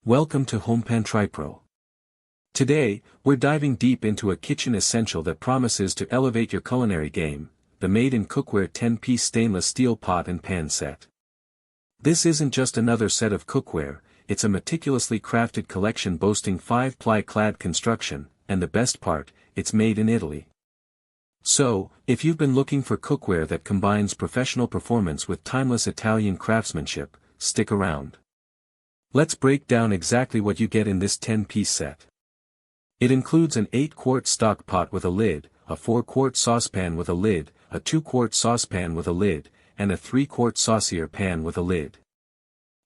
Welcome to HomePan TriPro. Today, we're diving deep into a kitchen essential that promises to elevate your culinary game, the Made in Cookware 10-piece stainless steel pot and pan set. This isn't just another set of cookware, it's a meticulously crafted collection boasting 5 Ply Clad construction, and the best part, it's made in Italy. So, if you've been looking for cookware that combines professional performance with timeless Italian craftsmanship, stick around. Let's break down exactly what you get in this 10-piece set. It includes an 8-quart stock pot with a lid, a 4-quart saucepan with a lid, a 2-quart saucepan with a lid, and a 3-quart Saucier pan with a lid.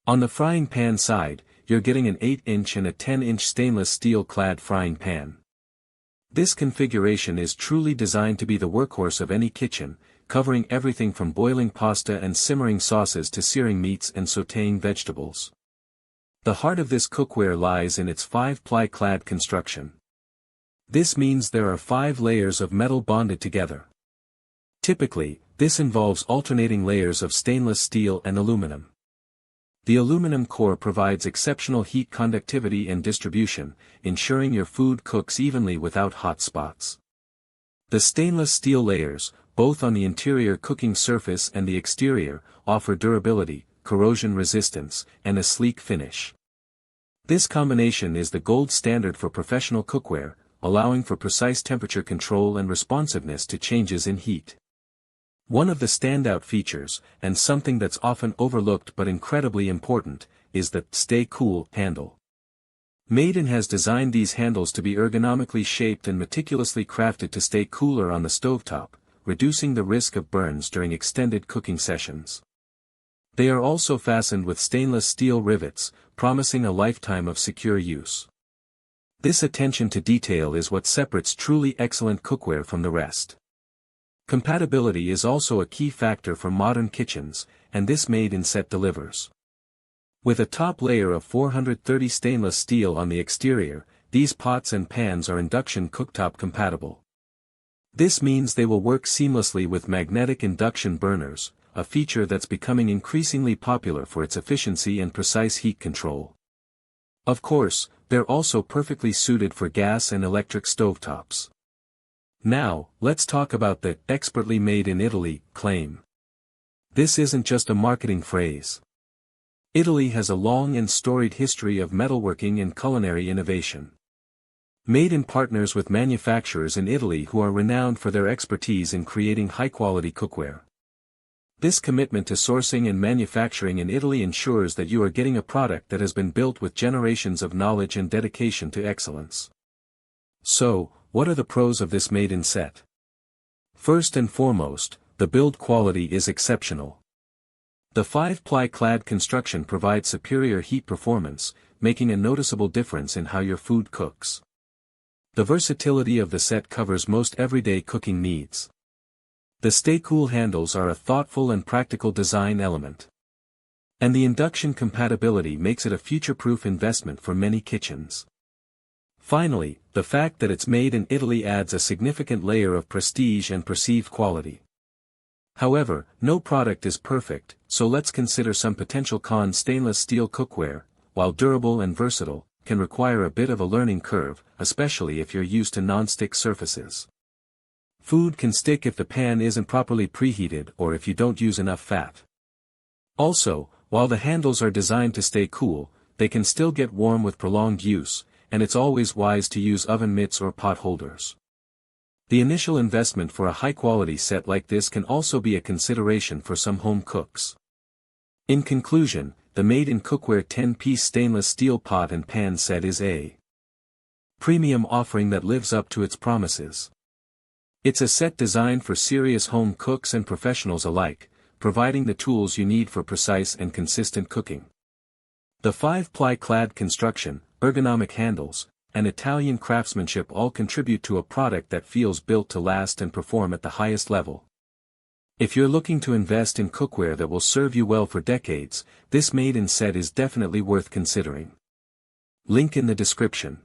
On the frying pan side, you're getting an 8-inch and a 10-inch stainless steel clad frying pan. This configuration is truly designed to be the workhorse of any kitchen, covering everything from boiling pasta and simmering sauces to searing meats and sautéing vegetables. The heart of this cookware lies in its 5 Ply Clad construction. This means there are 5 layers of metal bonded together. Typically, this involves alternating layers of stainless steel and aluminum. The aluminum core provides exceptional heat conductivity and distribution, ensuring your food cooks evenly without hot spots. The stainless steel layers, both on the interior cooking surface and the exterior, offer durability, corrosion resistance, and a sleek finish. This combination is the gold standard for professional cookware, allowing for precise temperature control and responsiveness to changes in heat. One of the standout features, and something that's often overlooked but incredibly important, is the "Stay Cool" handle. Made In has designed these handles to be ergonomically shaped and meticulously crafted to stay cooler on the stovetop, reducing the risk of burns during extended cooking sessions. They are also fastened with stainless steel rivets, promising a lifetime of secure use. This attention to detail is what separates truly excellent cookware from the rest. Compatibility is also a key factor for modern kitchens, and this Made In set delivers. With a top layer of 430 stainless steel on the exterior, these pots and pans are Induction cooktop compatible. This means they will work seamlessly with magnetic induction burners, a feature that's becoming increasingly popular for its efficiency and precise heat control. Of course, they're also perfectly suited for gas and electric stovetops. Now, let's talk about the "expertly made in Italy" claim. This isn't just a marketing phrase. Italy has a long and storied history of metalworking and culinary innovation. Made In partners with manufacturers in Italy who are renowned for their expertise in creating high-quality cookware. This commitment to sourcing and manufacturing in Italy ensures that you are getting a product that has been built with generations of knowledge and dedication to excellence. So, what are the pros of this Made In set? First and foremost, the build quality is exceptional. The 5 Ply Clad construction provides superior heat performance, making a noticeable difference in how your food cooks. The versatility of the set covers most everyday cooking needs. The Stay Cool handles are a thoughtful and practical design element. And the induction compatibility makes it a future-proof investment for many kitchens. Finally, the fact that it's made in Italy adds a significant layer of prestige and perceived quality. However, no product is perfect, so let's consider some potential cons. Stainless steel cookware, while durable and versatile, can require a bit of a learning curve, especially if you're used to non-stick surfaces. Food can stick if the pan isn't properly preheated or if you don't use enough fat. Also, while the handles are designed to stay cool, they can still get warm with prolonged use, and it's always wise to use oven mitts or pot holders. The initial investment for a high-quality set like this can also be a consideration for some home cooks. In conclusion, the Made In Cookware 10-piece stainless steel pot and pan set is a premium offering that lives up to its promises. It's a set designed for serious home cooks and professionals alike, providing the tools you need for precise and consistent cooking. The 5 Ply Clad construction, ergonomic handles, and Italian craftsmanship all contribute to a product that feels built to last and perform at the highest level. If you're looking to invest in cookware that will serve you well for decades, this Made In set is definitely worth considering. Link in the description.